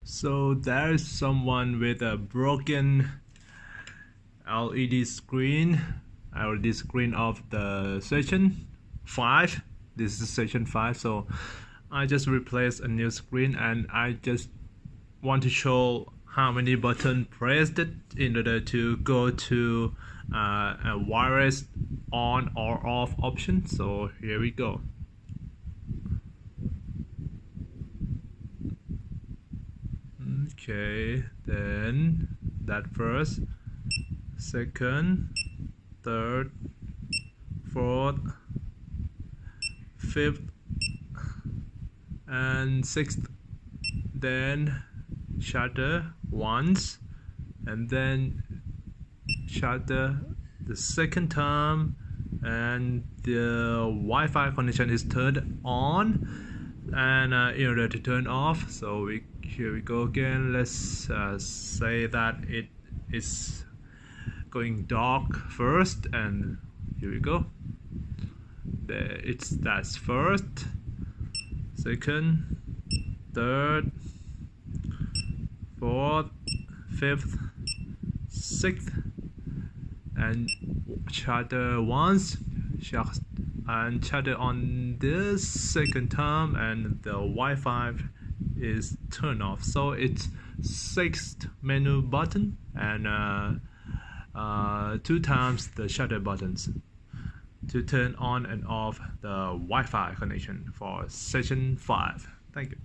So there's someone with a broken LED screen, LED screen of the session 5. This is session 5, so I just replaced a new screen and I just want to show how many buttons pressed in order to go to a wireless on or off option. So here we go. Okay, then that first, second, third, fourth, fifth, and sixth. Then shutter once, and then shutter the second time, and the Wi-Fi connection is turned on, and in order to turn off, so here we go again. Let's say that it is going dark first, and here we go. That's first, second, third, fourth, fifth, sixth, and shutter once, and shutter on this second time, and the Wi-Fi is turned off. So it's 6th menu button and 2 times the shutter buttons to turn on and off the Wi-Fi connection for session 5. Thank you.